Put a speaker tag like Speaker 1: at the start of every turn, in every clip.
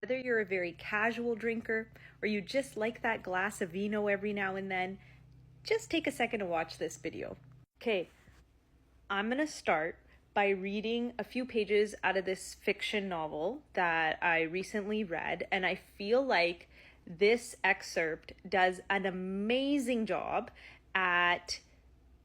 Speaker 1: Whether you're a very casual drinker or you just like that glass of vino every now and then, just take a second to watch this video. Okay, I'm going to start by reading a few pages out of this fiction novel that I recently read, and I feel like this excerpt does an amazing job at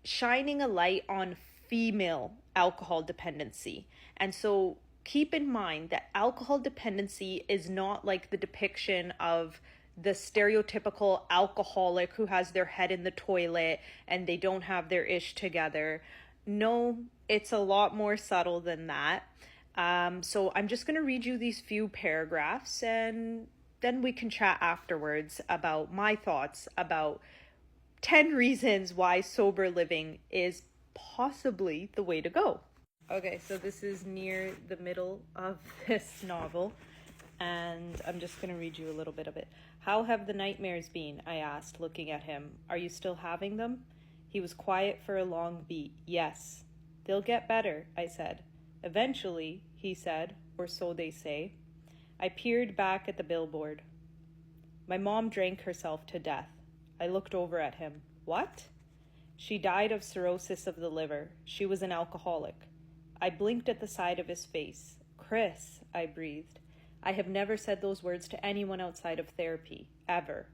Speaker 1: shining a light on female alcohol dependency. And so keep in mind that alcohol dependency is not like the depiction of the stereotypical alcoholic who has their head in the toilet and they don't have their ish together. No, it's a lot more subtle than that. So I'm just going to read you these few paragraphs and then we can chat afterwards about my thoughts about 10 reasons why sober living is possibly the way to go. Okay, so this is near the middle of this novel, and I'm just going to read you a little bit of it. How have the nightmares been? I asked, looking at him. Are you still having them? He was quiet for a long beat. Yes. They'll get better, I said. Eventually, he said, or so they say. I peered back at the billboard. My mom drank herself to death. I looked over at him. What? She died of cirrhosis of the liver. She was an alcoholic. I blinked at the side of his face. Chris, I breathed. I have never said those words to anyone outside of therapy, ever.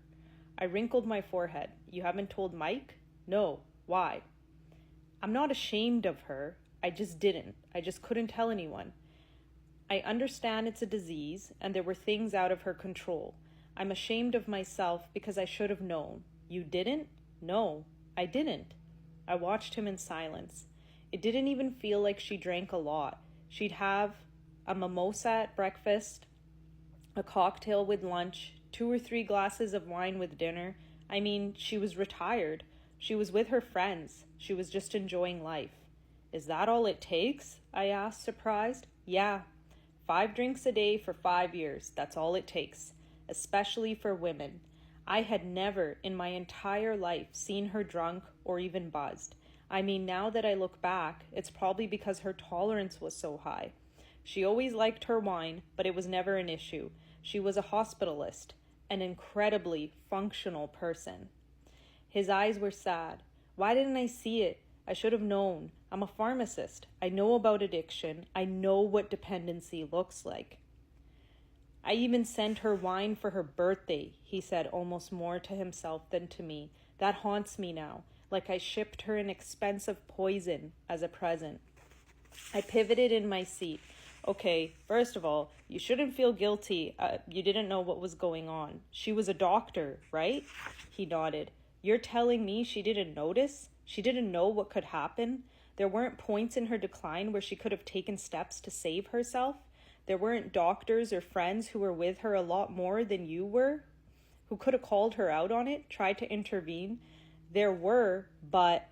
Speaker 1: I wrinkled my forehead. You haven't told Mike? No. Why? I'm not ashamed of her. I just didn't. I just couldn't tell anyone. I understand it's a disease, and there were things out of her control. I'm ashamed of myself because I should have known. You didn't? No, I didn't. I watched him in silence. It didn't even feel like she drank a lot. She'd have a mimosa at breakfast, a cocktail with lunch, 2 or 3 glasses of wine with dinner. I mean, she was retired. She was with her friends. She was just enjoying life. Is that all it takes? I asked, surprised. Yeah. 5 drinks a day for 5 years. That's all it takes, especially for women. I had never in my entire life seen her drunk or even buzzed. I mean, now that I look back, it's probably because her tolerance was so high. She always liked her wine, but it was never an issue. She was a hospitalist, an incredibly functional person. His eyes were sad. Why didn't I see it? I should have known. I'm a pharmacist. I know about addiction. I know what dependency looks like. I even sent her wine for her birthday, he said, almost more to himself than to me. That haunts me now, like I shipped her an expensive poison as a present. I pivoted in my seat. Okay, first of all, you shouldn't feel guilty. You didn't know what was going on. She was a doctor, right? He nodded. You're telling me she didn't notice? She didn't know what could happen? There weren't points in her decline where she could have taken steps to save herself? There weren't doctors or friends who were with her a lot more than you were, who could have called her out on it, tried to intervene? There were, but...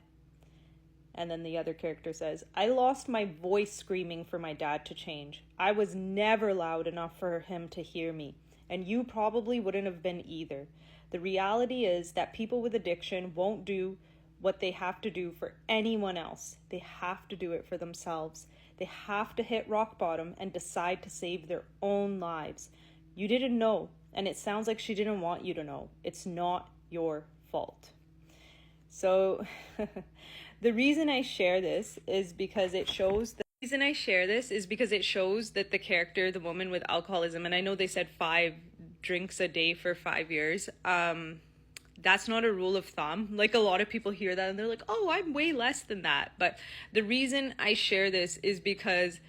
Speaker 1: And then the other character says, I lost my voice screaming for my dad to change. I was never loud enough for him to hear me, and you probably wouldn't have been either. The reality is that people with addiction won't do what they have to do for anyone else. They have to do it for themselves. They have to hit rock bottom and decide to save their own lives. You didn't know, and it sounds like she didn't want you to know. It's not your fault. So the reason I share this is because it shows that the character, the woman with alcoholism, and I know they said 5 drinks a day for 5 years, that's not a rule of thumb. Like, a lot of people hear that and they're like, oh, I'm way less than that. But the reason I share this is because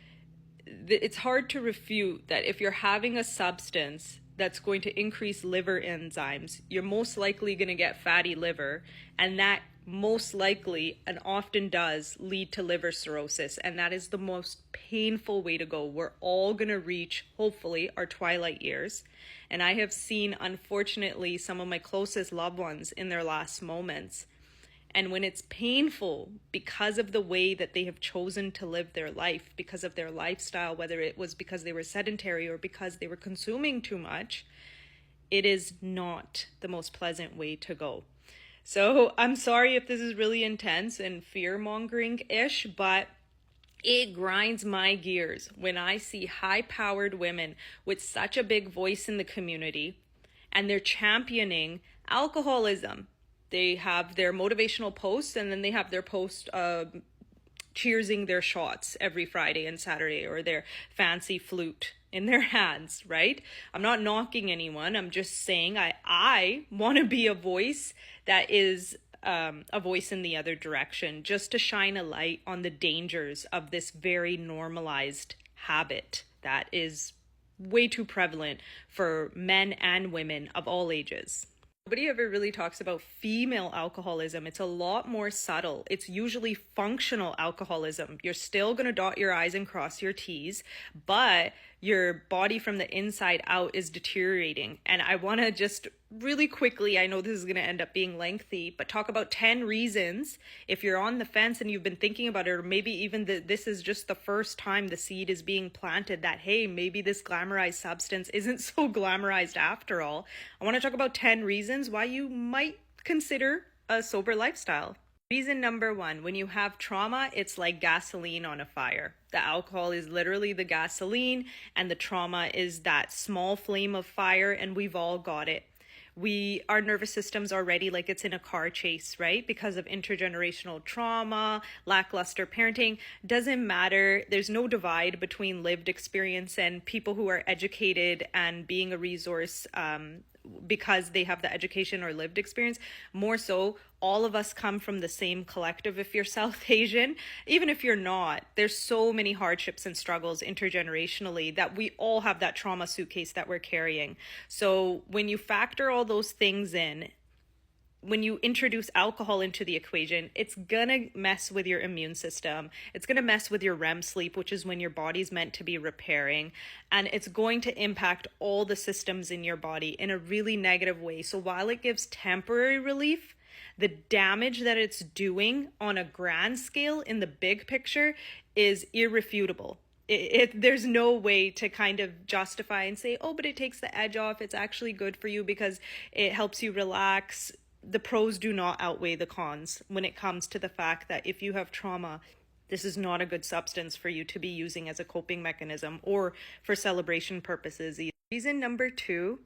Speaker 1: it's hard to refute that if you're having a substance that's going to increase liver enzymes, you're most likely going to get fatty liver, and that most likely and often does lead to liver cirrhosis, and that is the most painful way to go. We're all going to reach, hopefully, our twilight years, and I have seen, unfortunately, some of my closest loved ones in their last moments. And when it's painful because of the way that they have chosen to live their life, because of their lifestyle, whether it was because they were sedentary or because they were consuming too much, it is not the most pleasant way to go. So I'm sorry if this is really intense and fear-mongering-ish, but It grinds my gears when I see high-powered women with such a big voice in the community and they're championing alcoholism. They have their motivational posts and then they have their post cheersing their shots every Friday and Saturday, or their fancy flute in their hands, right? I'm not knocking anyone. I'm just saying I want to be a voice that is a voice in the other direction, just to shine a light on the dangers of this very normalized habit that is way too prevalent for men and women of all ages. Nobody ever really talks about female alcoholism. It's a lot more subtle. It's usually functional alcoholism. You're still going to dot your I's and cross your T's, but your body from the inside out is deteriorating. And I want to just really quickly, I know this is going to end up being lengthy, but talk about 10 reasons if you're on the fence and you've been thinking about it, or maybe even this is just the first time the seed is being planted that, hey, maybe this glamorized substance isn't so glamorized after all. I want to talk about 10 reasons why you might consider a sober lifestyle. Reason number 1, when you have trauma, it's like gasoline on a fire. The alcohol is literally the gasoline and the trauma is that small flame of fire, and we've all got it. Our nervous system's already like it's in a car chase, right? Because of intergenerational trauma, lackluster parenting. Doesn't matter. There's no divide between lived experience and people who are educated and being a resource because they have the education or lived experience. More so, all of us come from the same collective. If you're South Asian, even if you're not, there's so many hardships and struggles intergenerationally that we all have that trauma suitcase that we're carrying. So when you factor all those things in, when you introduce alcohol into the equation, it's gonna mess with your immune system. It's gonna mess with your REM sleep, which is when your body's meant to be repairing. And it's going to impact all the systems in your body in a really negative way. So while it gives temporary relief, the damage that it's doing on a grand scale in the big picture is irrefutable. There's no way to kind of justify and say, oh, but it takes the edge off. It's actually good for you because it helps you relax. The pros do not outweigh the cons when it comes to the fact that if you have trauma, this is not a good substance for you to be using as a coping mechanism or for celebration purposes. Reason number 2,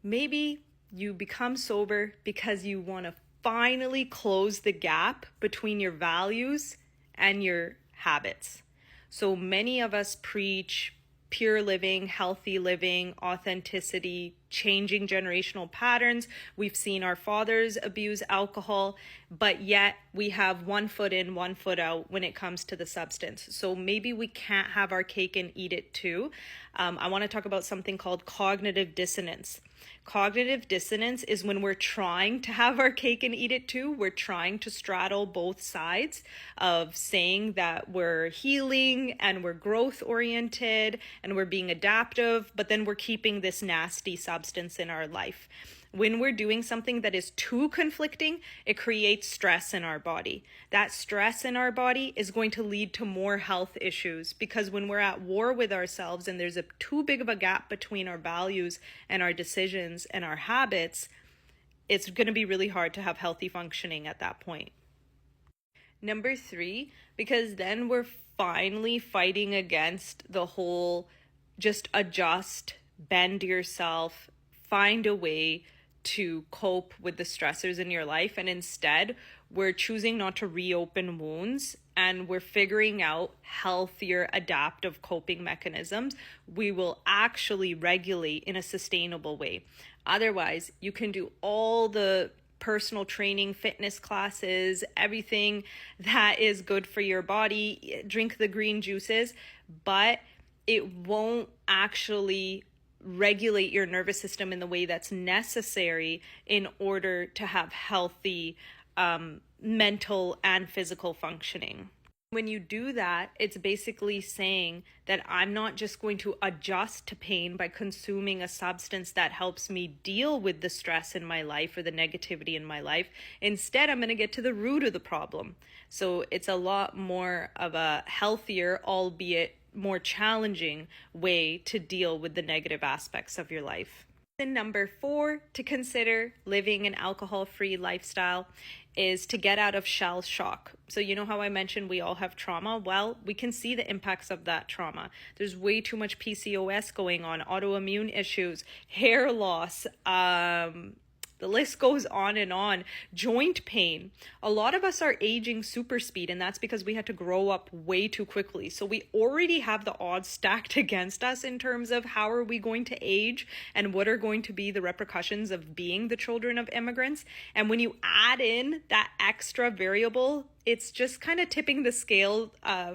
Speaker 1: maybe you become sober because you want to finally close the gap between your values and your habits. So many of us preach pure living, healthy living, authenticity, changing generational patterns. We've seen our fathers abuse alcohol, but yet we have one foot in, one foot out when it comes to the substance. So maybe we can't have our cake and eat it too. I want to talk about something called cognitive dissonance. Cognitive dissonance is when we're trying to have our cake and eat it too. We're trying to straddle both sides of saying that we're healing and we're growth oriented and we're being adaptive, but then we're keeping this nasty substance in our life. When we're doing something that is too conflicting, it creates stress in our body. That stress in our body is going to lead to more health issues, because when we're at war with ourselves and there's too big of a gap between our values and our decisions and our habits, it's going to be really hard to have healthy functioning at that point. Number 3, because then we're finally fighting against the whole just adjust, bend yourself, find a way to cope with the stressors in your life, and instead we're choosing not to reopen wounds and we're figuring out healthier adaptive coping mechanisms we will actually regulate in a sustainable way. Otherwise, you can do all the personal training, fitness classes, everything that is good for your body, drink the green juices, but it won't actually regulate your nervous system in the way that's necessary in order to have healthy mental and physical functioning. When you do that, it's basically saying that I'm not just going to adjust to pain by consuming a substance that helps me deal with the stress in my life or the negativity in my life. Instead, I'm going to get to the root of the problem. So it's a lot more of a healthier, albeit more challenging way to deal with the negative aspects of your life. And number 4 to consider living an alcohol-free lifestyle is to get out of shell shock. So you know how I mentioned we all have trauma? Well, we can see the impacts of that trauma. There's way too much PCOS going on, autoimmune issues, hair loss, the list goes on, joint pain. A lot of us are aging super speed, and that's because we had to grow up way too quickly. So we already have the odds stacked against us in terms of how are we going to age and what are going to be the repercussions of being the children of immigrants. And when you add in that extra variable, it's just kind of tipping the scale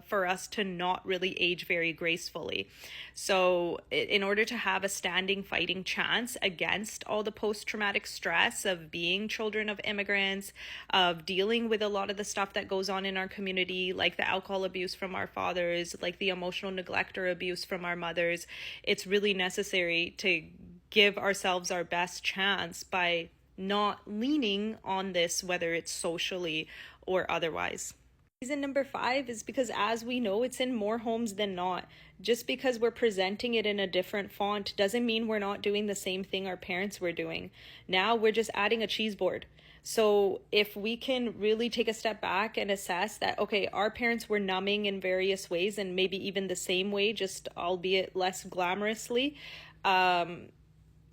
Speaker 1: for us to not really age very gracefully. So in order to have a standing fighting chance against all the post-traumatic stress of being children of immigrants, of dealing with a lot of the stuff that goes on in our community, like the alcohol abuse from our fathers, like the emotional neglect or abuse from our mothers, it's really necessary to give ourselves our best chance by not leaning on this, whether it's socially or otherwise. Reason number 5 is because, as we know, it's in more homes than not. Just because we're presenting it in a different font doesn't mean we're not doing the same thing our parents were doing. Now we're just adding a cheese board. So if we can really take a step back and assess that, okay, our parents were numbing in various ways, and maybe even the same way, just albeit less glamorously,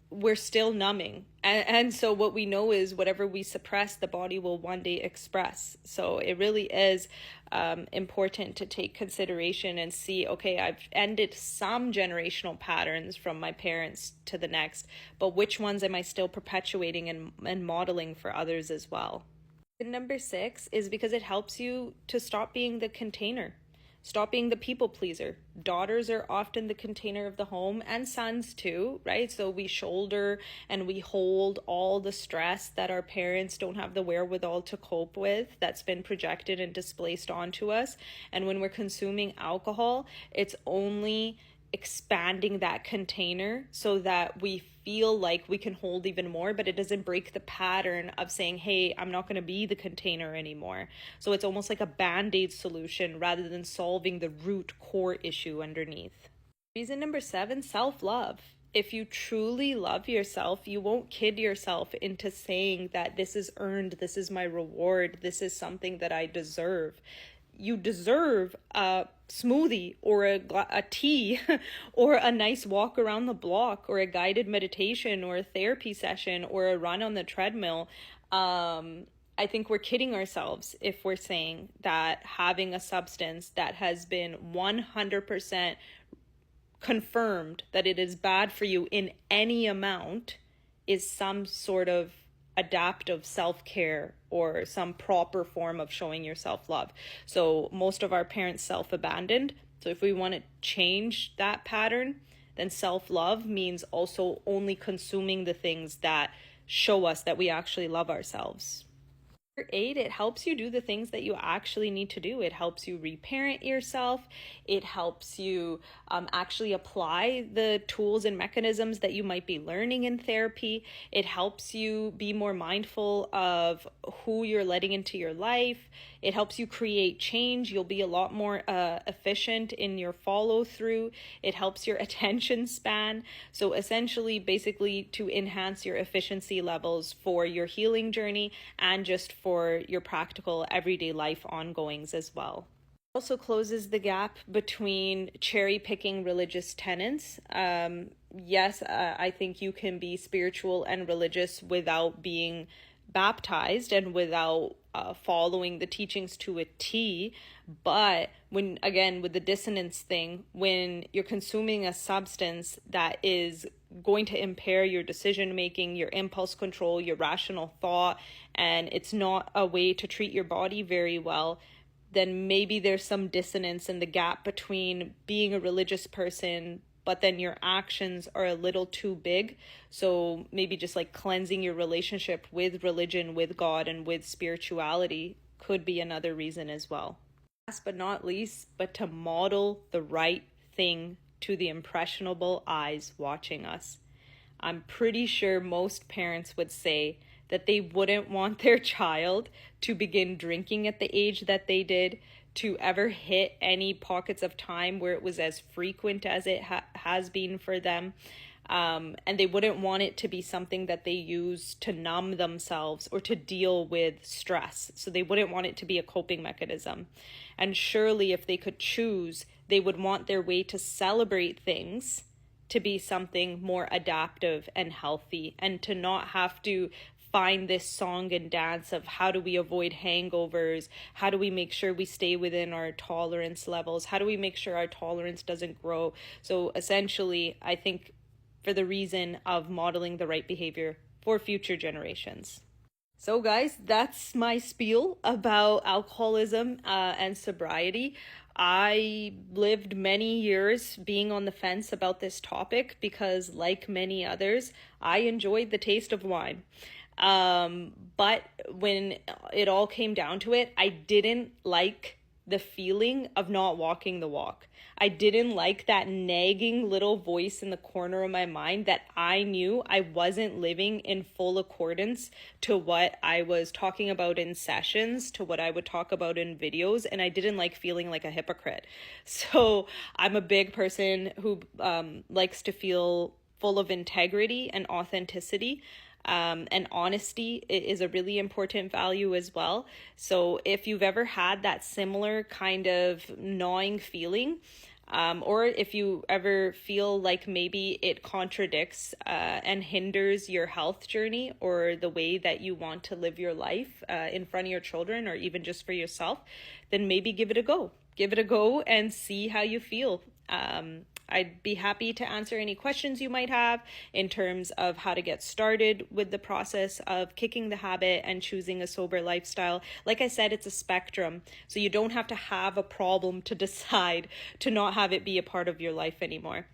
Speaker 1: we're still numbing. And so what we know is whatever we suppress, the body will one day express. So it really is important to take consideration and see, okay, I've ended some generational patterns from my parents to the next, but which ones am I still perpetuating and modeling for others as well? And number 6 is because it helps you to stop being the container. Stop being the people pleaser. Daughters are often the container of the home, and sons too, right? So we shoulder and we hold all the stress that our parents don't have the wherewithal to cope with, that's been projected and displaced onto us. And when we're consuming alcohol, it's only expanding that container so that we feel like we can hold even more, but it doesn't break the pattern of saying, hey, I'm not going to be the container anymore. So it's almost like a band-aid solution rather than solving the root core issue underneath. Reason number 7, self-love. If you truly love yourself, you won't kid yourself into saying that this is earned, this is my reward, this is something that I deserve. You deserve a smoothie or a tea or a nice walk around the block or a guided meditation or a therapy session or a run on the treadmill. I think we're kidding ourselves if we're saying that having a substance that has been 100% confirmed that it is bad for you in any amount is some sort of adaptive self-care or some proper form of showing your self-love. So most of our parents self-abandoned. So if we want to change that pattern, then self-love means also only consuming the things that show us that we actually love ourselves. Number 8, it helps you do the things that you actually need to do. It helps you reparent yourself. It helps you actually apply the tools and mechanisms that you might be learning in therapy. It helps you be more mindful of who you're letting into your life. It helps you create change. You'll be a lot more efficient in your follow through. It helps your attention span. So essentially, basically to enhance your efficiency levels for your healing journey and just for your practical everyday life ongoings as well. It also closes the gap between cherry picking religious tenets. Yes, I think you can be spiritual and religious without being baptized and without following the teachings to a T. But when, again, with the dissonance thing, when you're consuming a substance that is going to impair your decision making, your impulse control, your rational thought, and it's not a way to treat your body very well, then maybe there's some dissonance in the gap between being a religious person but then your actions are a little too big. So maybe just like cleansing your relationship with religion, with God, and with spirituality could be another reason as well. Last but not least, but to model the right thing to the impressionable eyes watching us. I'm pretty sure most parents would say that they wouldn't want their child to begin drinking at the age that they did, to ever hit any pockets of time where it was as frequent as it has been for them. and they wouldn't want it to be something that they use to numb themselves or to deal with stress. So they wouldn't want it to be a coping mechanism. And surely if they could choose, they would want their way to celebrate things to be something more adaptive and healthy, and to not have to find this song and dance of how do we avoid hangovers, how do we make sure we stay within our tolerance levels, how do we make sure our tolerance doesn't grow. So essentially, I think for the reason of modeling the right behavior for future generations. So guys, that's my spiel about alcoholism and sobriety. I lived many years being on the fence about this topic because, like many others, I enjoyed the taste of wine. But when it all came down to it, I didn't like the feeling of not walking the walk. I didn't like that nagging little voice in the corner of my mind that I knew I wasn't living in full accordance to what I was talking about in sessions, to what I would talk about in videos, and I didn't like feeling like a hypocrite. So I'm a big person who likes to feel full of integrity and authenticity. And honesty is a really important value as well. So if you've ever had that similar kind of gnawing feeling, or if you ever feel like maybe it contradicts and hinders your health journey or the way that you want to live your life in front of your children or even just for yourself, then maybe give it a go. Give it a go and see how you feel. I'd be happy to answer any questions you might have in terms of how to get started with the process of kicking the habit and choosing a sober lifestyle. Like I said, it's a spectrum, so you don't have to have a problem to decide to not have it be a part of your life anymore.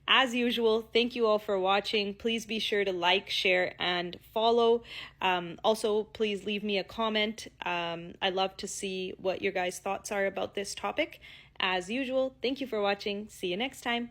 Speaker 1: As usual, thank you all for watching. Please be sure to like, share, and follow. Also, please leave me a comment. I love to see what your guys' thoughts are about this topic. As usual, thank you for watching. See you next time.